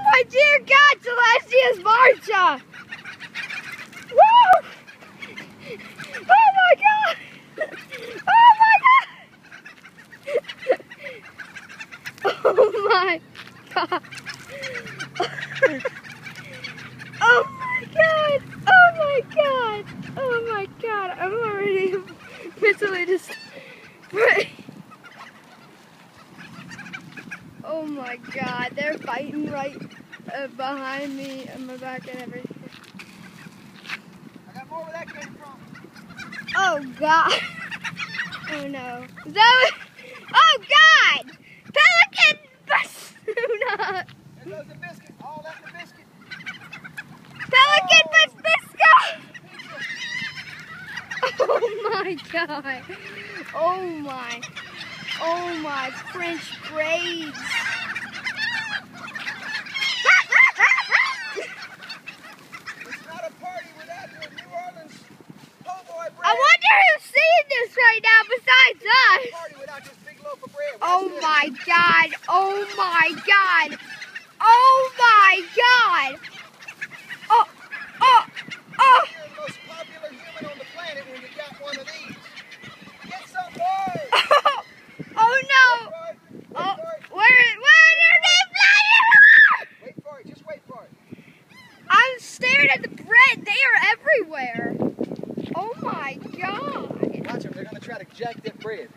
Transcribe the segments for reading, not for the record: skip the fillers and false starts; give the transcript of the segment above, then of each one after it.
my dear God, Celestia's Marcha! Woo! Oh my God! Oh my God! Oh my God! Oh my God! Oh my God! Oh my God! I'm already mentally just. Oh my God! They're fighting right behind me on my back and everything. I got more where that came from. Oh God! Oh no! Zoe! Oh God! Pelican basuna! There goes the biscuit. All that in the biscuit. Pelican basbisco! Oh my God! Oh my! Oh my French braids! It's not a party without your New Orleans po' boy bread. I wonder who's seeing this right now besides It's not a us! party without this big loaf of bread. Watch Oh this. my God! Oh my God! Oh my God! Oh! Oh! Oh! You're the most popular human on the planet when you got one of these. Get some, boy! Oh no! Oh, where are they flying? Wait for it. Just wait for it. I'm staring at the bread. They are everywhere. Oh my God. Watch them. They're going to try to jack that bread.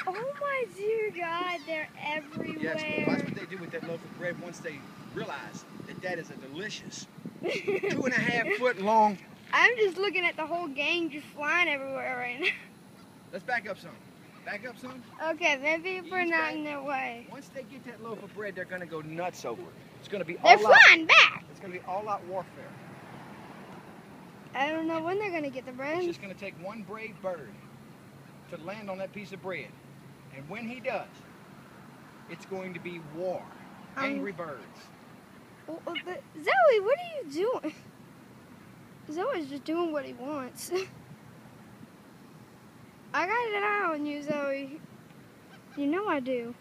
Oh my dear God. They're Yes, but watch everywhere. what they do with that loaf of bread once they realize that that is a delicious 2.5 foot long. I'm just looking at the whole gang just flying everywhere right now. Let's back up some. Back up some. Okay, maybe if we're Ease not back. in their way. Once they get that loaf of bread, they're going to go nuts over it. It's going to be They're all out. flying back. It's going to be all out warfare. I don't know when they're going to get the It's bread. just going to take one brave bird to land on that piece of bread. And when he does, it's going to be war. Angry birds. Oh, but Zoe, what are you doing? Zoe's just doing what he wants. I got an eye on you, Zoe. You know I do.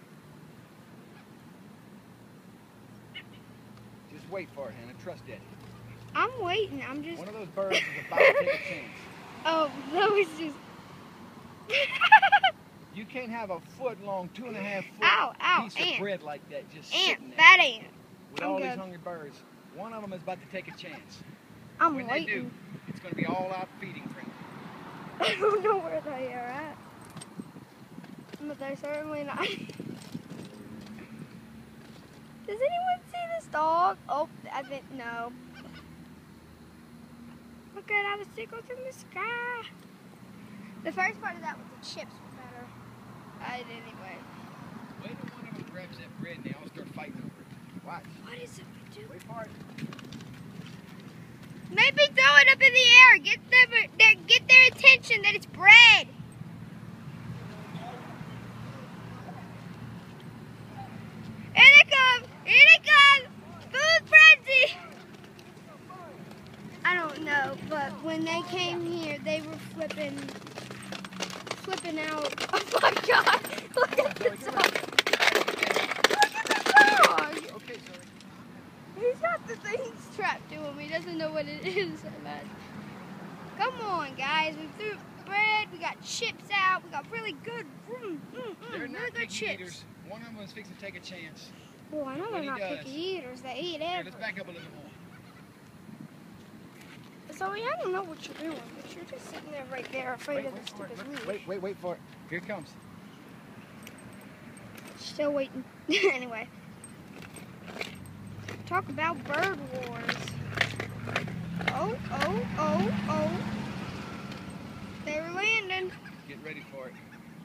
Just wait for it, Hannah. Trust Daddy. I'm waiting. I'm just. One of those birds is about to take a chance. Oh, Zoe's just. You can't have a foot long, 2.5 foot Ow, ow, piece ant. of bread like that just Ant, sitting there fat ant. with I'm all good. these hungry birds. One of them is about to take a chance. I'm When they waiting. do, it's going to be all out feeding frenzy. I don't know where they are at. But they're certainly not. Does anyone see this dog? Oh, I think no. Look at all the seagulls in the sky. The first part of that was the chips were better. Anyway. Wait till one of them grabs that bread and they all start fighting over it. Watch. What is it we do? Wait for it. Maybe throw it up in the air. Get their attention that it's bread. Here they come! Here they come! Food frenzy! I don't know, but when they came here, they were flipping out. Oh my God! Look at the dog! Look at the dog! Okay, sorry. He's got the things trapped to him. He doesn't know what it is. Come on, guys. We threw bread. We got chips out. We got really good, They're really not good picky chips. eaters. One of them is fixing to take a chance. Oh, I know When they're he not does. picky eaters. They eat Here, everything. let's back up a little more. So I don't know what you're doing, but you're just sitting there right there, afraid of the stupid leash. Wait for it. Here it comes. Still waiting. Anyway. Talk about bird wars. Oh. They were landing. Get ready for it.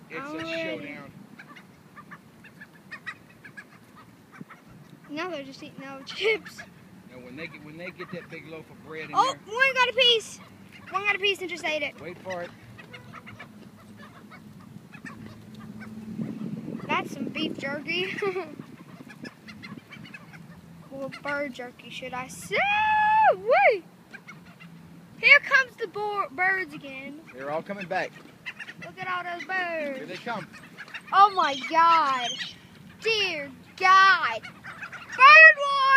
It's I'm a ready. showdown. Now they're just eating all the chips. Now when they get that big loaf of bread in Oh, there, one got a piece. One got a piece and just ate it. wait for it. That's some beef jerky. Well, bird jerky, should I say? Wait. Here comes the birds again. They're all coming back. Look at all those Here birds. they come. Oh my God. Dear God. Bird war!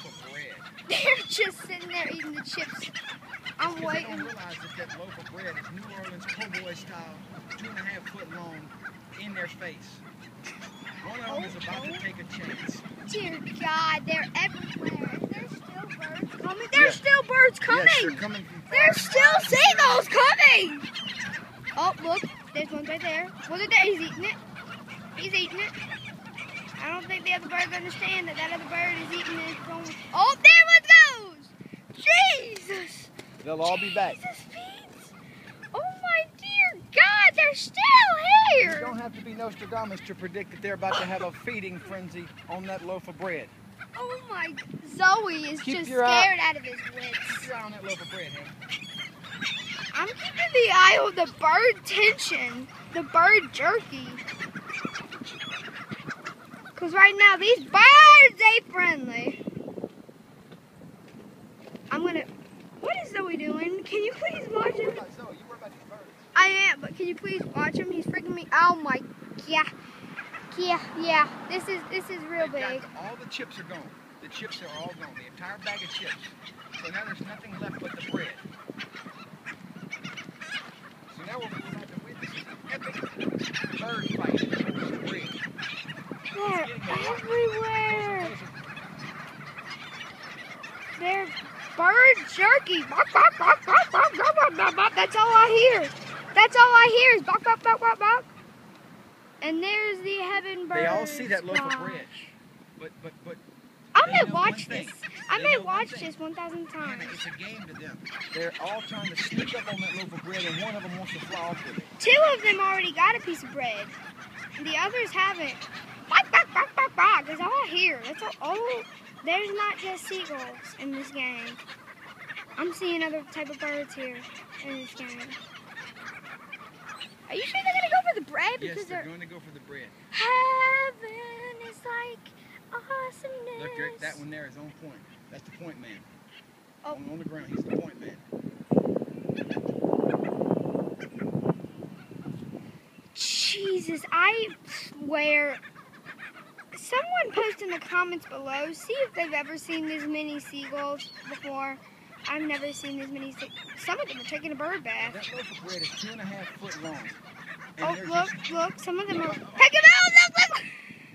loaf of bread. They're just sitting there eating the chips. I'm They waiting. don't realize that loaf of bread is New Orleans po' boy style, 2.5 foot long, in their face. One of them is about to take a chance. Dear God, they're everywhere. There's still birds coming. There's still birds coming. Yes, they're coming from There's still seagulls coming. Oh, look. There's one right there. Look at that. He's eating it. He's eating it. I don't think the other birds understand that other bird is eating it. Oh, there one goes. Jesus. They'll all be back. Jesus, Pete. Oh, my dear God. They're still You here. don't have to be Nostradamus to predict that they're about to have a feeding frenzy on that loaf of bread. Oh, my. Zoe is Keep just your scared out of his wits. Keep your eye on that loaf of bread, Henry. I'm keeping the eye on the bird tension, the bird jerky. Because right now, these birds ain't friendly. What is Zoe doing? Can you please watch him? Zoe, you worry about these birds. I am, but can you please watch him? He's freaking me. Oh my, yeah. This is real big. All the chips are gone. The chips are all gone. The entire bag of chips. So now there's nothing left but the bread. So now we're about to witness an epic bird fight over some bread. They're everywhere. They're bird jerky. Bark, bark, bark, bark, bark, bark, bark, bark, bark. That's all I hear. That's all I hear is bark, bark, bark, bark, bark. And there's the heaven bird. They all see that loaf of bread. But I they may know watch one this. thing. I They may know one watch thing. this 1,000 times. Hannah, it's a game to them. They're all trying to sneak up on that loaf of bread, and one of them wants to fly off with it. 2 of them already got a piece of bread. The others haven't. Bark, bark, bark, bark, bark. That's all I hear. That's all. There's not just seagulls in this game. I'm seeing other type of birds here in this game. Are you sure they're gonna go for the bread? Yes, Because they're going to go for the bread. heaven is like awesomeness. Look, that one there is on point. That's the point man. Oh. On the ground, he's the point man. Jesus, I swear. Someone post in the comments below, see if they've ever seen this many seagulls before. I've never seen this many seagulls. Some of them are taking a bird bath. That loaf of bread is 2.5 foot long. And Oh, they're look, some of them are... Look. Pick them out! Look!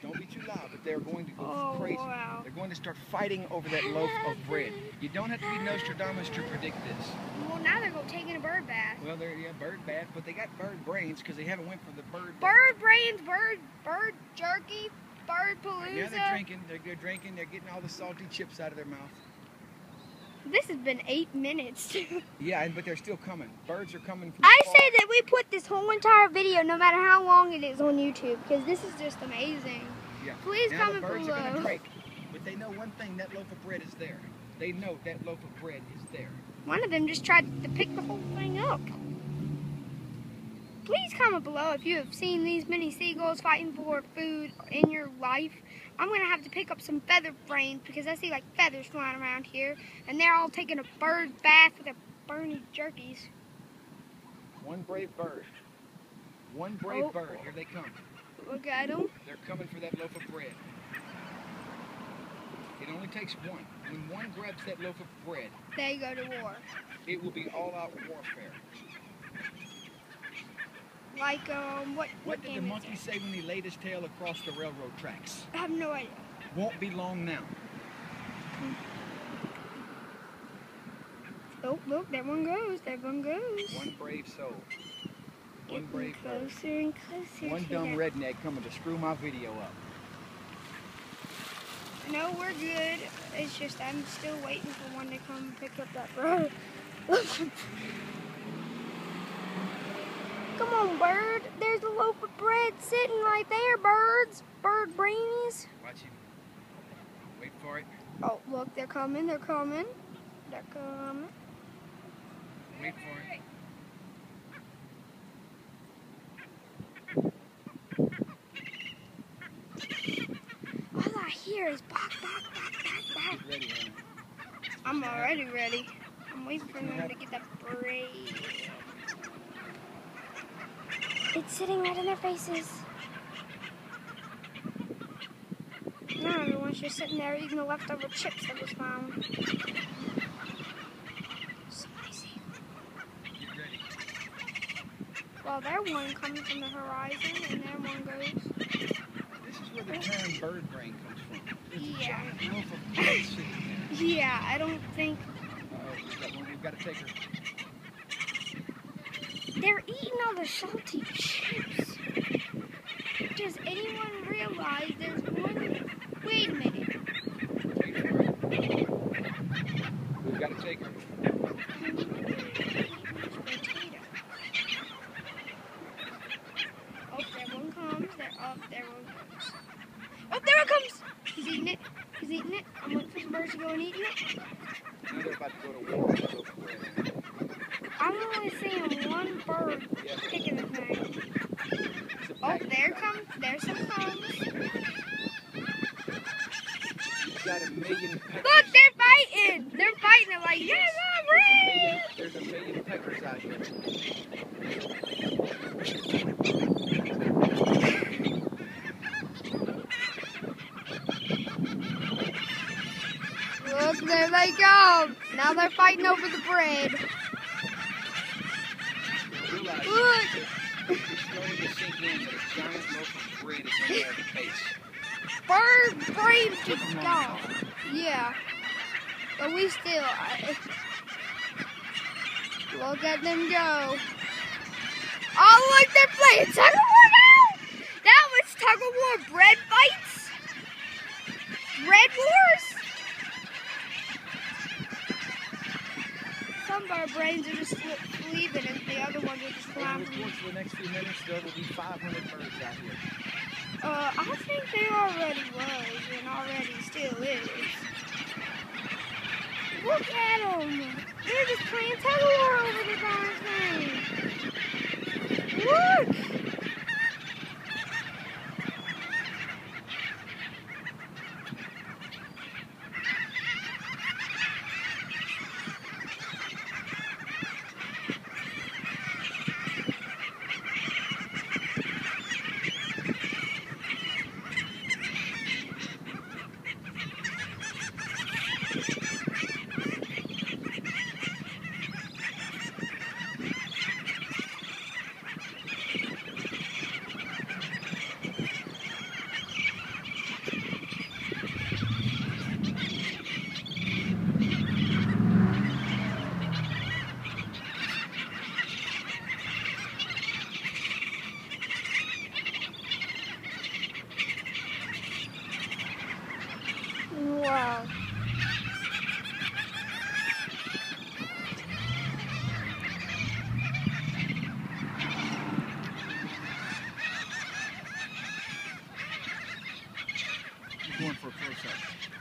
Don't be too loud, but they're going to go Oh, crazy. wow. They're going to start fighting over that loaf of bread. You don't have to be Nostradamus to predict this. Well, now they're taking a bird bath. Well, they're bird bath, but they got bird brains because they haven't went for the bird. Bird brains, bird jerky, bird palooza. Yeah, they're drinking. They're good drinking. They're getting all the salty chips out of their mouth. This has been 8 minutes. Yeah, but they're still coming. Birds are coming from I far. say that we put this whole entire video, no matter how long it is, on YouTube, because this is just amazing. Yeah. Please now comment the birds below. are going to break, but they know one thing: that loaf of bread is there. They know that loaf of bread is there. One of them just tried to pick the whole thing up. Please comment below if you have seen these many seagulls fighting for food in your life. I'm going to have to pick up some feather frames because I see like feathers flying around here. And they're all taking a bird bath with their burning jerkies. One brave bird. One brave Oh. bird. Here they come. Look at them. They're coming for that loaf of bread. It only takes one. When one grabs that loaf of bread, They go to war. it will be all-out warfare. Like, what What did the game is monkey it? say when he laid his tail across the railroad tracks? I have no idea. Won't be long now. Oh, look, that one goes. That one goes. One brave soul. One Getting brave bird. closer and closer One to dumb that. redneck coming to screw my video up. No, we're good. It's just I'm still waiting for one to come pick up that bird. Come on, bird. There's a loaf of bread sitting right there, birds. Bird brainies. Watch him. Wait for it. Oh, look, they're coming. They're coming. They're coming. Wait for it. All I hear is bark, bark, bark, bark, bark. Get ready, Hannah. I'm already ready. I'm waiting for them to get that bread. It's sitting right in their faces. Now, everyone. one's just sitting there eating the leftover chips that was found. Spicy. Get ready. Well, there one comes from the horizon, and there one goes. This is where the term bird brain comes from. There's a Yeah. giant loaf of bread sitting there. Yeah, I don't think... We've got to take her. They're eating all the salty chips. Does anyone realize there's one... Wait a minute. We've got to take her. Oh, there one comes. There one goes. Oh, there it comes! He's eating it. He's eating it. I'm waiting for some birds to go and eat it. Now they're about to go to war. I'm only seeing one bird picking the thing. Oh, there's some crumbs. You've got a million peckers. Look, they're fighting! They're fighting it like, yes, I'm ready! There's a million peckers out here. Look, there they go. Now they're fighting over the bread. Realize Look. it's starting to sink in that a giant loaf of bread is in their face. Bird brains just gone. Yeah. But we still... Look at them go. Oh, look, they're playing tug of war now. That was tug of war bread fights. Bread wars. Some bird brains are just sleeping and the other ones are just Over flying. the course of the next few minutes, there will be 500 birds out here. I think they already was and already still is. Look at them. They're just playing tug of war over the darn thing. Look. Wow. Going for a close-up.